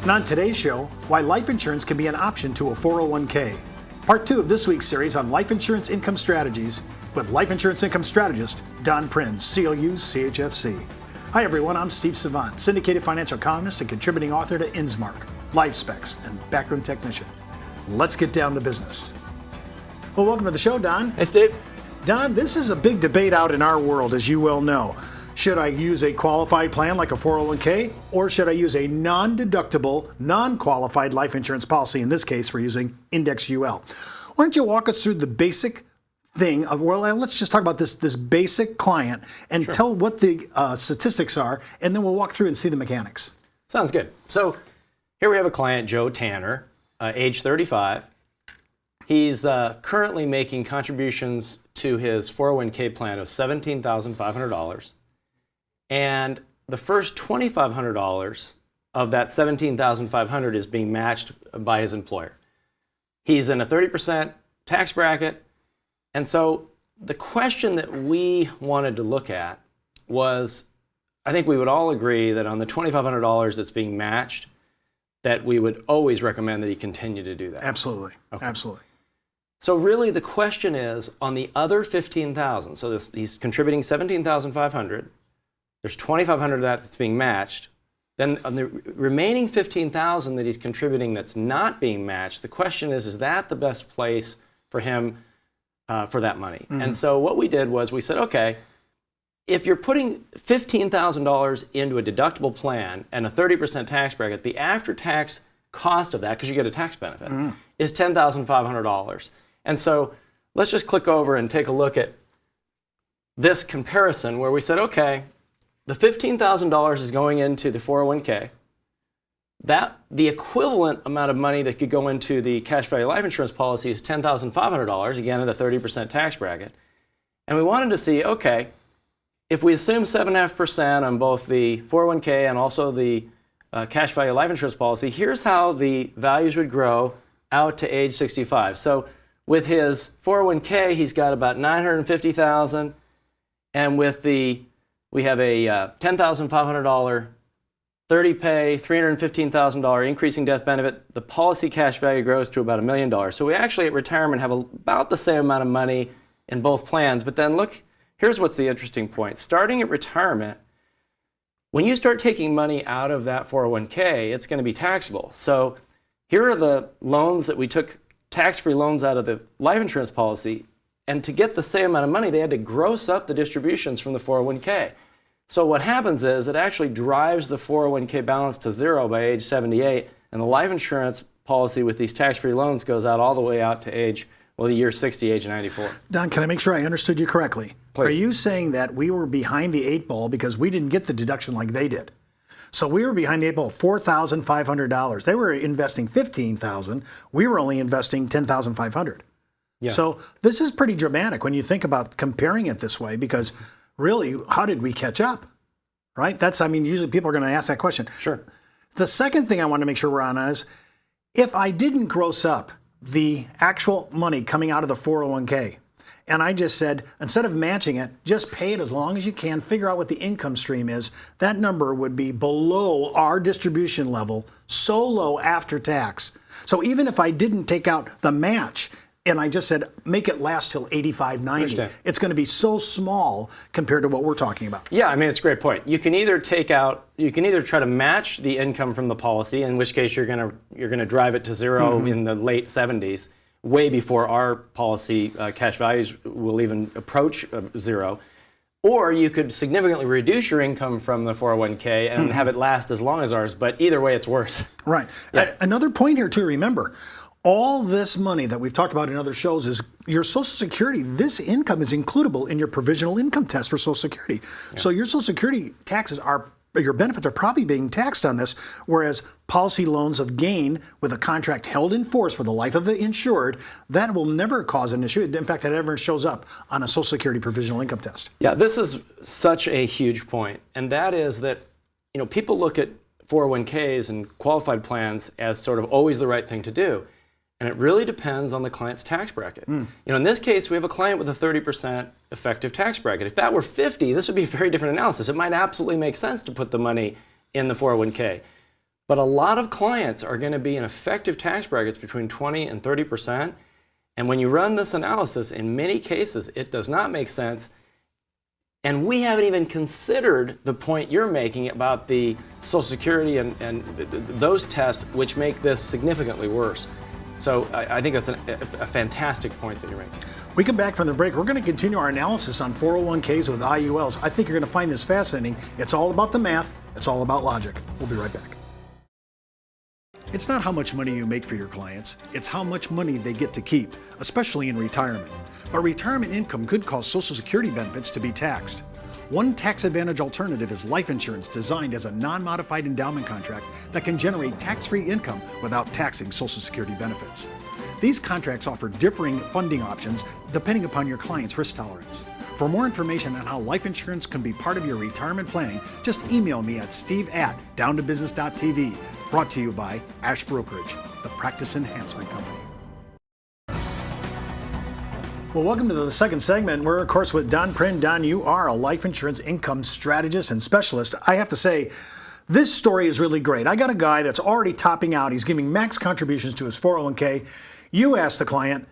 And on today's show, why life insurance can be an option to a 401k. Part 2 of this week's series on life insurance income strategies with life insurance income strategist Don Prinz, CLU CHFC. Hi everyone, I'm Steve Savant, syndicated financial columnist and contributing author to InsMark, Life Specs, and backroom technician. Let's get down to business. Well, welcome to the show, Don. Hey, Steve. Don, this is a big debate out in our world, as you well know. Should I use a qualified plan like a 401k, or should I use a non-deductible, non-qualified life insurance policy? In this case, we're using Index UL. Why don't you walk us through the basic thing of, well, let's just talk about this basic client and tell what the statistics are, and then we'll walk through and see the mechanics. Sounds good. So here we have a client, Joe Tanner, age 35. He's currently making contributions to his 401k plan of $17,500. And the first $2,500 of that $17,500 is being matched by his employer. He's in a 30% tax bracket. And so the question that we wanted to look at was, I think we would all agree that on the $2,500 that's being matched, that we would always recommend that he continue to do that. Absolutely. Okay. Absolutely. So really the question is, on the other $15,000, so he's contributing $17,500, there's $2,500 of that that's being matched. Then on the remaining $15,000 that he's contributing that's not being matched, the question is that the best place for him for that money? Mm-hmm. And so what we did was we said, okay, if you're putting $15,000 into a deductible plan and a 30% tax bracket, the after-tax cost of that, because you get a tax benefit, is $10,500. And so let's just click over and take a look at this comparison where we said, okay, the $15,000 is going into the 401k. The equivalent amount of money that could go into the cash value life insurance policy is $10,500, again at a 30% tax bracket. And we wanted to see, okay, if we assume 7.5% on both the 401k and also the cash value life insurance policy, here's how the values would grow out to age 65. So with his 401k, he's got about $950,000, and with we have a $10,500 30 pay, $315,000 increasing death benefit. The policy cash value grows to about $1 million. So we actually at retirement have about the same amount of money in both plans. But then look, here's what's the interesting point. Starting at retirement, when you start taking money out of that 401k, it's going to be taxable. So here are the loans that we took, tax-free loans out of the life insurance policy. And to get the same amount of money, they had to gross up the distributions from the 401k. So what happens is it actually drives the 401k balance to zero by age 78, and the life insurance policy with these tax-free loans goes out all the way out to age, well, the year 60, age 94. Don, can I make sure I understood you correctly? Please. Are you saying that we were behind the 8 ball because we didn't get the deduction like they did? So we were behind the 8 ball, $4,500. They were investing $15,000. We were only investing $10,500. Yes. So this is pretty dramatic when you think about comparing it this way, because really, how did we catch up? Right? Usually people are going to ask that question. Sure. The second thing I want to make sure we're on is, if I didn't gross up the actual money coming out of the 401k, and I just said, instead of matching it, just pay it as long as you can, figure out what the income stream is, that number would be below our distribution level, so low after tax. So even if I didn't take out the match, and I just said, make it last till 85, 90. It's going to be so small compared to what we're talking about. Yeah, I mean, it's a great point. You can either try to match the income from the policy, in which case you're going to drive it to zero in the late 70s, way before our policy cash values will even approach zero. Or you could significantly reduce your income from the 401k and have it last as long as ours, but either way, it's worse. Right. Yeah. Another point here, too, remember, all this money that we've talked about in other shows is your Social Security. This income is includable in your provisional income test for Social Security. Yeah. So your Social Security taxes your benefits are probably being taxed on this, whereas policy loans of gain with a contract held in force for the life of the insured, that will never cause an issue. In fact, it never shows up on a Social Security provisional income test. Yeah, this is such a huge point, and that is that people look at 401ks and qualified plans as sort of always the right thing to do. And it really depends on the client's tax bracket. In this case, we have a client with a 30% effective tax bracket. If that were 50, this would be a very different analysis. It might absolutely make sense to put the money in the 401k. But a lot of clients are going to be in effective tax brackets between 20 and 30%. And when you run this analysis, in many cases, it does not make sense. And we haven't even considered the point you're making about the Social Security and those tests, which make this significantly worse. So I think that's a fantastic point that you're making. We come back from the break. We're going to continue our analysis on 401ks with IULs. I think you're going to find this fascinating. It's all about the math. It's all about logic. We'll be right back. It's not how much money you make for your clients, it's how much money they get to keep, especially in retirement. But retirement income could cause Social Security benefits to be taxed. One tax advantage alternative is life insurance designed as a non-modified endowment contract that can generate tax-free income without taxing Social Security benefits. These contracts offer differing funding options depending upon your client's risk tolerance. For more information on how life insurance can be part of your retirement planning, just email me at steve@downtobusiness.tv. Brought to you by Ash Brokerage, the practice enhancement company. Well, welcome to the second segment. We're, of course, with Don Prin. Don, you are a life insurance income strategist and specialist. I have to say, this story is really great. I got a guy that's already topping out. He's giving max contributions to his 401k. You asked the client,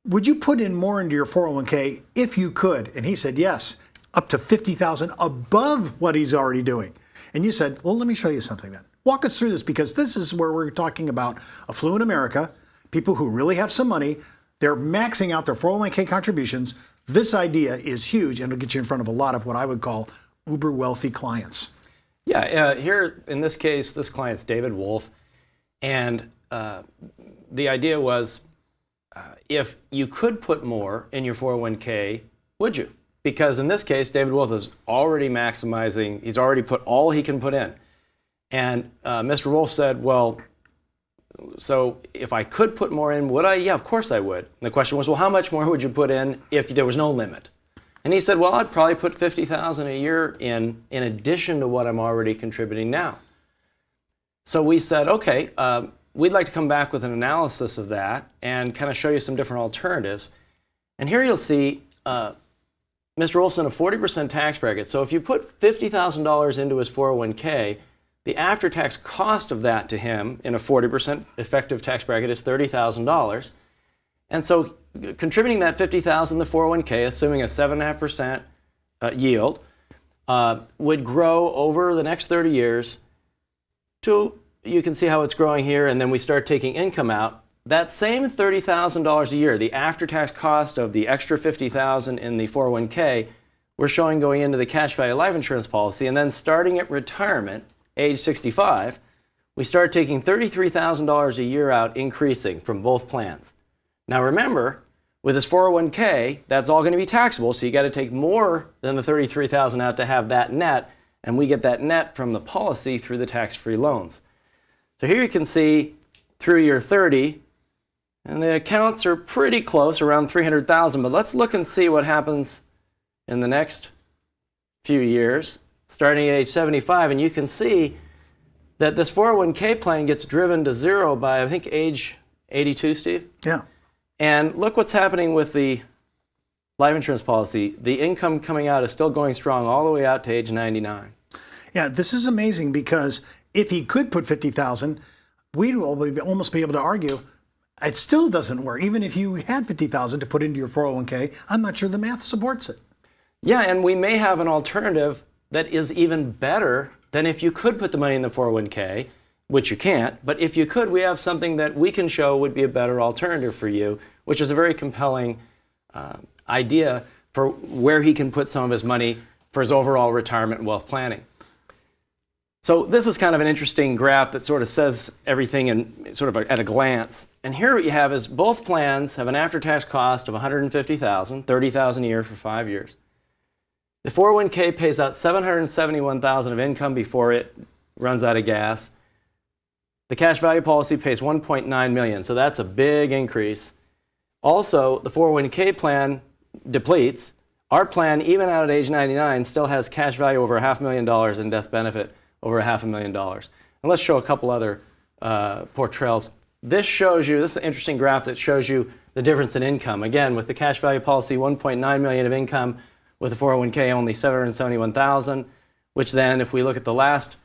would you put in more into your 401k if you could? And he said yes, up to $50,000 above what he's already doing. And you said, well, let me show you something then. Walk us through this, because this is where we're talking about affluent America, people who really have some money. They're maxing out their 401k contributions. This idea is huge, and it'll get you in front of a lot of what I would call uber wealthy clients. Yeah, here in this case, this client's David Wolf, and the idea was if you could put more in your 401k, would you? Because in this case, David Wolf is already maximizing, he's already put all he can put in. And Mr. Wolf said, well, so if I could put more in, would I? Yeah, of course I would. And the question was, well, how much more would you put in if there was no limit? And he said, well, I'd probably put $50,000 a year in addition to what I'm already contributing now. So we said, okay, we'd like to come back with an analysis of that and kind of show you some different alternatives. And here you'll see Mr. Olson, a 40% tax bracket. So if you put $50,000 into his 401k, the after-tax cost of that to him in a 40% effective tax bracket is $30,000. And so contributing that $50,000 to 401k, assuming a 7.5% yield, would grow over the next 30 years to, you can see how it's growing here, and then we start taking income out. That same $30,000 a year, the after-tax cost of the extra $50,000 in the 401k, we're showing going into the cash value life insurance policy, and then starting at retirement, age 65, we start taking $33,000 a year out, increasing from both plans. Now remember, with this 401k, that's all going to be taxable, so you got to take more than the $33,000 out to have that net, and we get that net from the policy through the tax-free loans. So here you can see through year 30, and the accounts are pretty close, around $300,000, but let's look and see what happens in the next few years, starting at age 75, and you can see that this 401k plan gets driven to zero by, I think, age 82, Steve? Yeah. And look what's happening with the life insurance policy. The income coming out is still going strong all the way out to age 99. Yeah, this is amazing, because if he could put $50,000, we'd almost be able to argue it still doesn't work. Even if you had $50,000 to put into your 401k, I'm not sure the math supports it. Yeah, and we may have an alternative that is even better than if you could put the money in the 401k, which you can't, but if you could, we have something that we can show would be a better alternative for you, which is a very compelling idea for where he can put some of his money for his overall retirement and wealth planning. So this is kind of an interesting graph that sort of says everything in sort of at a glance. And here what you have is both plans have an after-tax cost of $150,000, $30,000 a year for 5 years. The 401k pays out $771,000 of income before it runs out of gas. The cash value policy pays $1.9 million, so that's a big increase. Also, the 401k plan depletes. Our plan, even out at age 99, still has cash value over $500,000 and death benefit over $500,000. And let's show a couple other portrayals. This shows you, this is an interesting graph that shows you the difference in income. Again, with the cash value policy, $1.9 million of income. With the 401k, only $771,000, which then, if we look at the last,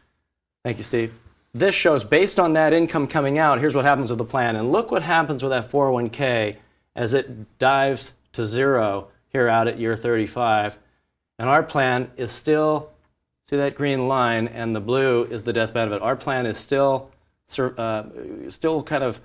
thank you, Steve, this shows based on that income coming out, here's what happens with the plan. And look what happens with that 401k as it dives to zero here out at year 35. And our plan is still, see that green line, and the blue is the death benefit. Our plan is still kind of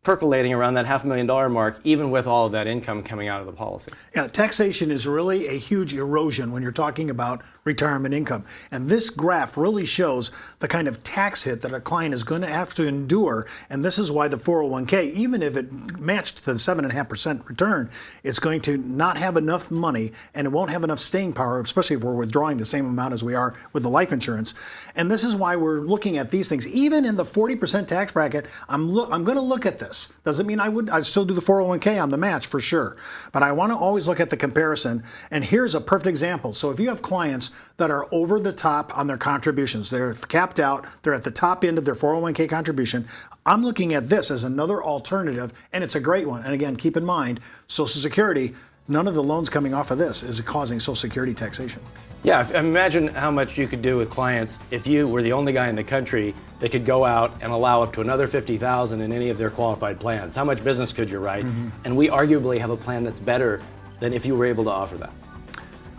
percolating around that $500,000 mark, even with all of that income coming out of the policy. Yeah, taxation is really a huge erosion when you're talking about retirement income. And this graph really shows the kind of tax hit that a client is going to have to endure. And this is why the 401k, even if it matched the 7.5% return, it's going to not have enough money and it won't have enough staying power, especially if we're withdrawing the same amount as we are with the life insurance. And this is why we're looking at these things. Even in the 40% tax bracket, I'm going to look at this. Doesn't mean I'd still do the 401k on the match for sure. But I want to always look at the comparison. And here's a perfect example. So if you have clients that are over the top on their contributions, they're capped out, they're at the top end of their 401k contribution, I'm looking at this as another alternative, and it's a great one. And again, keep in mind, Social Security, none of the loans coming off of this is causing Social Security taxation. Yeah, imagine how much you could do with clients if you were the only guy in the country that could go out and allow up to another $50,000 in any of their qualified plans. How much business could you write? And we arguably have a plan that's better than if you were able to offer that.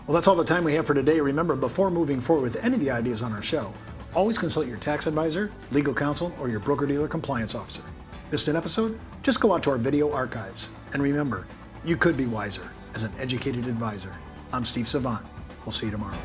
Well, that's all the time we have for today. Remember, before moving forward with any of the ideas on our show, always consult your tax advisor, legal counsel, or your broker-dealer compliance officer. Missed an episode? Just go out to our video archives. And remember, you could be wiser as an educated advisor. I'm Steve Savant. We'll see you tomorrow.